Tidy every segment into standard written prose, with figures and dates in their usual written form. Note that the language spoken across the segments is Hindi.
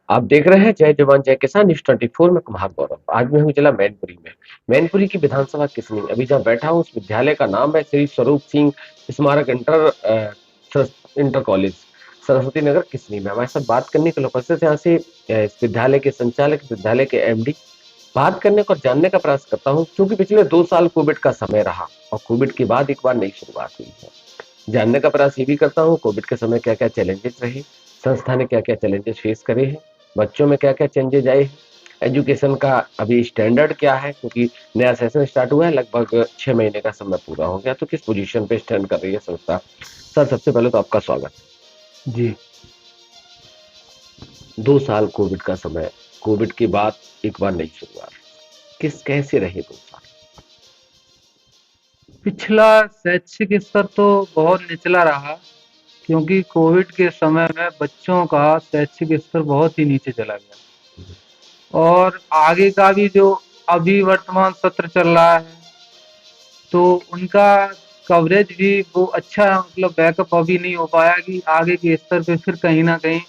आप देख रहे हैं जय जवान जय किसान न्यूज 24 में कुमार गौरव। आज मैं हूँ जिला मैनपुरी में। मैनपुरी की विधानसभा किसनी अभी जहाँ बैठा हूँ उस विद्यालय का नाम है श्री स्वरूप सिंह स्मारक इंटर कॉलेज सरस्वती नगर किसनी में। हमारे साथ बात करने के लिए उपस्थित है यहाँ से इस विद्यालय के संचालक, विद्यालय के एमडी। बात करने को और जानने का प्रयास करता हूँ क्योंकि पिछले 2 साल कोविड का समय रहा और कोविड के बाद एक बार नई शुरुआत हुई है। जानने का प्रयास ये भी करता हूँ कोविड के समय क्या क्या चैलेंजेस रहे, संस्था ने क्या क्या चैलेंजेस फेस करे हैं, बच्चों में क्या क्या चेंजेज आए हैं, एजुकेशन का अभी स्टैंडर्ड क्या है क्योंकि नया सेशन स्टार्ट हुआ है, लगभग 6 महीने का समय पूरा हो गया, तो किस पोजीशन पे स्टैंड कर रही है संस्था। सर सबसे पहले तो आपका स्वागत। जी। 2 साल कोविड का समय, कोविड के बाद एक बार नई शुरुआत, किस कैसे रहे 2 साल। पिछला शैक्षिक स्तर तो बहुत निचला रहा क्योंकि कोविड के समय में बच्चों का शैक्षिक स्तर बहुत ही नीचे चला गया और आगे का भी जो अभी वर्तमान सत्र चल रहा है तो उनका कवरेज भी वो अच्छा मतलब बैकअप अभी नहीं हो पाया कि आगे के स्तर पे फिर कहीं ना कहीं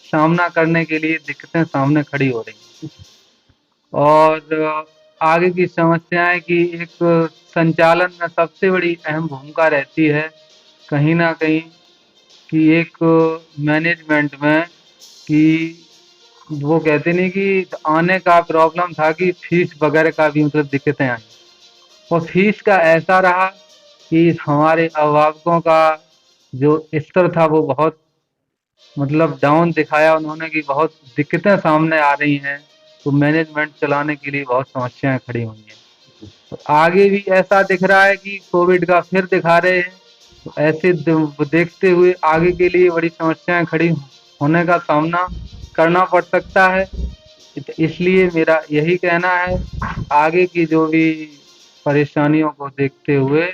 सामना करने के लिए दिक्कतें सामने खड़ी हो रही हैं। और आगे की समस्याएं कि एक संचालन में सबसे बड़ी अहम भूमिका रहती है कहीं ना कहीं कि एक मैनेजमेंट में कि वो कहते नहीं कि आने का प्रॉब्लम था कि फीस वगैरह का भी मतलब दिक्कतें आई और फीस का ऐसा रहा कि हमारे अभिभावकों का जो स्तर था वो बहुत मतलब डाउन दिखाया उन्होंने कि बहुत दिक्कतें सामने आ रही हैं तो मैनेजमेंट चलाने के लिए बहुत समस्याएं खड़ी हुई हैं। तो आगे भी ऐसा दिख रहा है कि कोविड का फिर दिखा रहे हैं तो ऐसे देखते हुए आगे के लिए बड़ी समस्याएं खड़ी होने का सामना करना पड़ सकता है। तो इसलिए मेरा यही कहना है आगे की जो भी परेशानियों को देखते हुए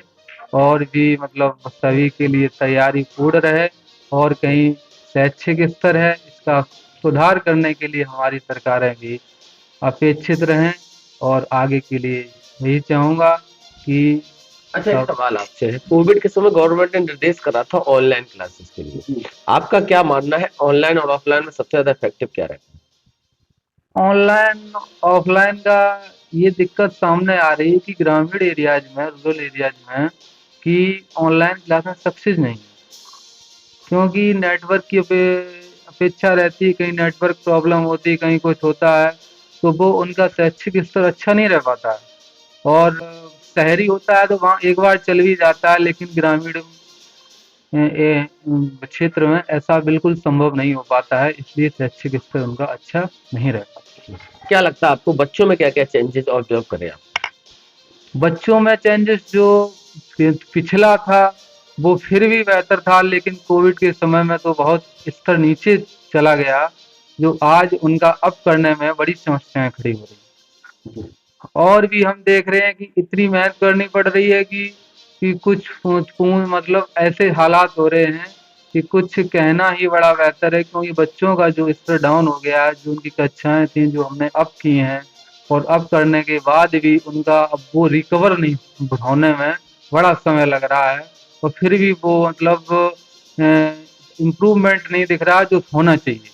और भी मतलब सभी के लिए तैयारी पूर्ण रहे और कहीं शैक्षिक स्तर है इसका सुधार करने के लिए हमारी सरकारें भी अपेक्षित रहें और आगे के लिए यही चाहूँगा कि अच्छा, एक सब। सवाल आपसे है, कोविड के समय गवर्नमेंट ने निर्देश करा था ऑनलाइन क्लासेस के लिए, आपका क्या मानना है ऑनलाइन और ऑफलाइन में सबसे ज्यादा इफेक्टिव क्या रहता ऑनलाइन ऑफलाइन का ये दिक्कत सामने आ रही है कि ग्रामीण एरियाज में रूरल एरियाज में कि ऑनलाइन क्लासेस सक्सेस नहीं है क्योंकि नेटवर्क की अपेक्षा रहती है कहीं नेटवर्क प्रॉब्लम होती है कहीं कुछ होता है तो वो उनका शैक्षिक स्तर अच्छा नहीं रह पाता है और शहरी होता है तो वहाँ एक बार चल भी जाता है लेकिन ग्रामीण क्षेत्र में ऐसा बिल्कुल संभव नहीं हो पाता है इसलिए शैक्षिक स्तर उनका अच्छा नहीं रह पाता। है? क्या लगता है आपको बच्चों में क्या क्या चेंजेस ऑब्जर्व करें आप। बच्चों में चेंजेस जो पिछला था वो फिर भी बेहतर था लेकिन कोविड के समय में तो बहुत स्तर नीचे चला गया जो आज उनका अप करने में बड़ी समस्याएं खड़ी हो रही जी। हैं। और भी हम देख रहे हैं कि इतनी मेहनत करनी पड़ रही है कि कुछ मतलब ऐसे हालात हो रहे हैं कि कुछ कहना ही बड़ा बेहतर है क्योंकि बच्चों का जो स्तर डाउन हो गया है जो उनकी कक्षाएं थी जो हमने अप की हैं और अब करने के बाद भी उनका अब वो रिकवर नहीं होने में बड़ा समय लग रहा है और फिर भी वो मतलब इम्प्रूवमेंट नहीं दिख रहा जो होना चाहिए।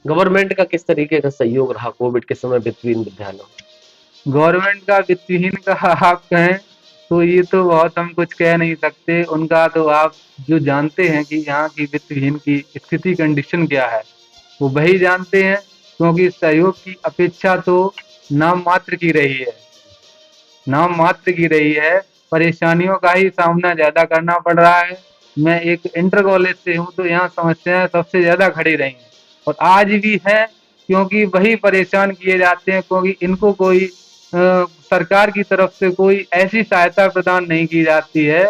गवर्नमेंट का किस तरीके का सहयोग रहा कोविड के समय बिटवीन विद्यालयों। गवर्नमेंट का वित्तहीन का आप कहें तो ये तो बहुत हम कुछ कह नहीं सकते उनका तो आप जो जानते हैं कि यहाँ की वित्तहीन की स्थिति कंडीशन क्या है वो वही जानते हैं क्योंकि सहयोग की अपेक्षा तो नाम मात्र की रही है नाम मात्र की रही है परेशानियों का ही सामना ज़्यादा करना पड़ रहा है। मैं एक इंटर कॉलेज से हूँ तो यहाँ समस्याएं सबसे ज़्यादा खड़ी रही हैं और आज भी हैं क्योंकि वही परेशान किए जाते हैं क्योंकि इनको कोई सरकार की तरफ से कोई ऐसी सहायता प्रदान नहीं की जाती है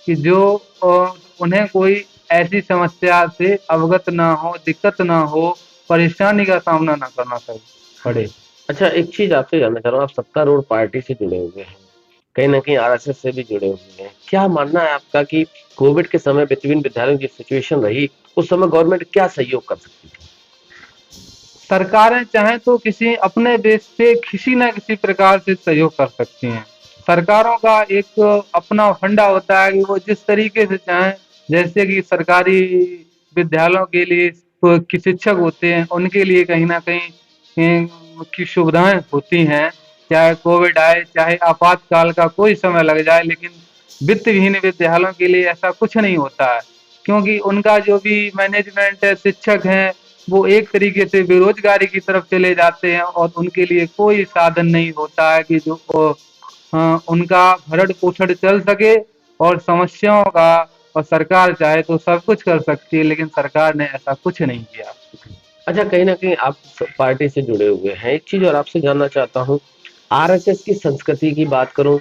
कि जो उन्हें कोई ऐसी समस्या से अवगत ना हो दिक्कत ना हो परेशानी का सामना ना करना पड़े। अच्छा, एक चीज आपसे जानना चाह रहा हूँ, आप सत्तारूढ़ पार्टी से जुड़े हुए हैं, कहीं ना कहीं आरएसएस से भी जुड़े हुए हैं, क्या मानना है आपका कि कोविड के समय बिटवीन विद्यालयों की सिचुएशन रही उस समय गवर्नमेंट क्या सहयोग कर सकती थी। सरकारें चाहें तो किसी अपने बेस पे किसी न किसी प्रकार से सहयोग कर सकती हैं। सरकारों का एक अपना फंडा होता है कि वो जिस तरीके से चाहें जैसे कि सरकारी विद्यालयों के लिए की शिक्षक होते हैं उनके लिए कहीं न कहीं की सुविधाएँ होती हैं। चाहे कोविड आए, चाहे आपातकाल का कोई समय लग जाए, लेकिन वित्त विहीन विद्यालयों के लिए ऐसा कुछ नहीं होता है। क्योंकि उनका जो भी मैनेजमेंट है, शिक्षक हैं, वो एक तरीके से बेरोज़गारी की तरफ चले जाते हैं और उनके लिए कोई साधन नहीं होता है कि जो उनका भरण-पोषण चल सके और समस्याओं का और सरकार चाहे तो सब कुछ कर सकती है, लेकिन सरकार ने ऐसा कुछ नहीं किया। अच्छा, कहीं न कहीं आप पार्टी से जुड़े हुए हैं। एक चीज़ और आपसे जानना चाहता हूँ, आरएसएस की संस्कृति की बात करूँ,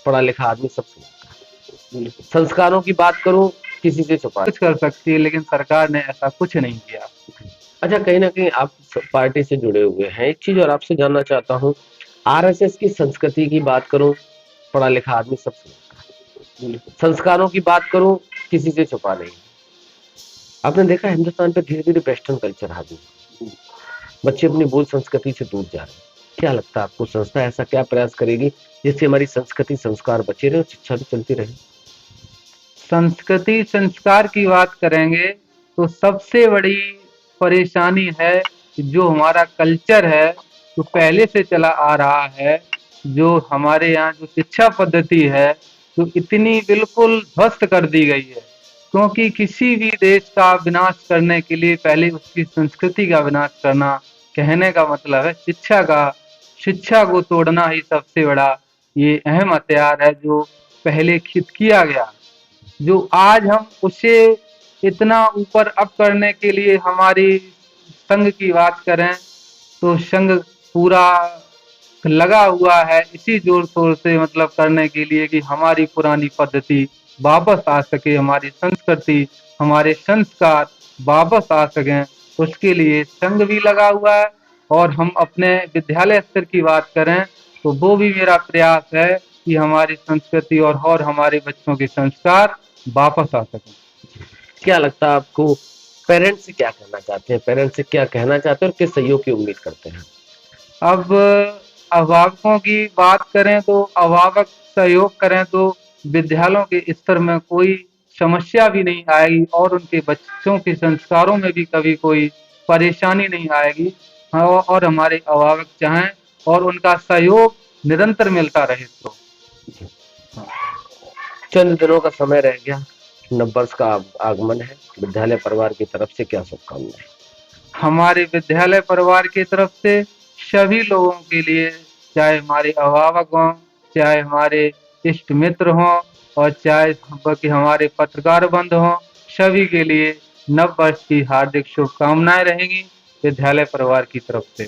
पढ़ा लिखा आदमी सब समझता है। संस्कारों की बात करूँ, किसी से छुपा कुछ कर सकती है, लेकिन सरकार ने ऐसा कुछ नहीं किया। अच्छा, कहीं न कहीं आप पार्टी से जुड़े हुए हैं। एक चीज़ और आपसे जानना चाहता हूँ, आरएसएस की संस्कृति की बात करूँ, पढ़ा लिखा आदमी सब समझता है। संस्कारों की बात करूँ, किसी से छुपा नहीं। आपने देखा है हिंदुस्तान पे धीरे-धीरे वेस्टर्न कल्चर हावी है। बच्चे अपनी मूल संस्कृति से दूर जा रहे हैं। क्या लगता है आपको संस्था ऐसा क्या प्रयास करेगी जिससे हमारी संस्कृति संस्कार बचे रहे और शिक्षा भी चलती रहे? संस्कृति संस्कार की बात करेंगे तो सबसे बड़ी परेशानी है कि जो हमारा कल्चर है, जो पहले से चला आ रहा है, जो हमारे यहाँ जो शिक्षा पद्धति है, जो इतनी बिल्कुल ध्वस्त कर दी गई है। क्योंकि किसी भी देश का विनाश करने के लिए पहले उसकी संस्कृति का विनाश करना, कहने का मतलब है शिक्षा को तोड़ना ही सबसे बड़ा ये अहम हथियार है जो पहले किया गया। जो आज हम उसे इतना ऊपर अप करने के लिए हमारी संघ की बात करें तो संघ पूरा लगा हुआ है इसी जोर शोर से मतलब करने के लिए कि हमारी पुरानी पद्धति वापस आ सके, हमारी संस्कृति, हमारे संस्कार वापस आ सकें, उसके लिए संघ भी लगा हुआ है। और हम अपने विद्यालय स्तर की बात करें तो वो भी मेरा प्रयास है कि हमारी संस्कृति और हमारे बच्चों के संस्कार वापस आ सकें। क्या लगता है आपको पेरेंट्स से क्या कहना चाहते हैं? पेरेंट्स से क्या कहना चाहते हैं और किस सहयोग की उम्मीद करते हैं? अब अभिभावकों की बात करें तो अभिभावक सहयोग करें तो विद्यालयों के स्तर में कोई समस्या भी नहीं आएगी और उनके बच्चों के संस्कारों में भी कभी कोई परेशानी नहीं आएगी। हाँ, और हमारे अभिभावक चाहें और उनका सहयोग निरंतर मिलता रहे तो। चंद दिनों का समय रह गया, नववर्ष का आगमन है, विद्यालय परिवार की तरफ से क्या शुभकामनाएं? हमारे विद्यालय परिवार की तरफ से सभी लोगों के लिए, चाहे हमारे अभिभावक हों, चाहे हमारे इष्ट मित्र हों और चाहे बाकी हमारे पत्रकार बंधु हों, सभी के लिए नव वर्ष की हार्दिक शुभकामनाएं रहेंगी विद्यालय परिवार की तरफ से।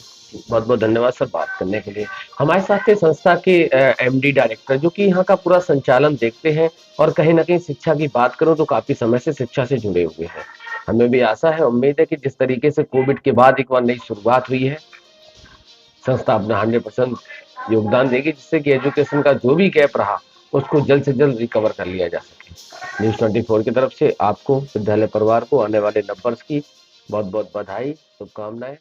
बहुत बहुत धन्यवाद सर बात करने के लिए। हमारे साथ थे संस्था के एमडी डायरेक्टर जो कि यहाँ का पूरा संचालन देखते हैं और कहीं ना कहीं शिक्षा की बात करूँ तो काफी समय से शिक्षा से जुड़े हुए हैं। हमें भी आशा है, उम्मीद है कि जिस तरीके से कोविड के बाद एक बार नई शुरुआत हुई है, संस्था अपना 100% योगदान देगी जिससे कि एजुकेशन का जो भी गैप रहा उसको जल्द से जल्द रिकवर कर लिया जा सके। न्यूज़ 24 की तरफ से आपको, विद्यालय परिवार को आने वाले नववर्ष की बहुत बहुत बधाई, शुभकामनाएं।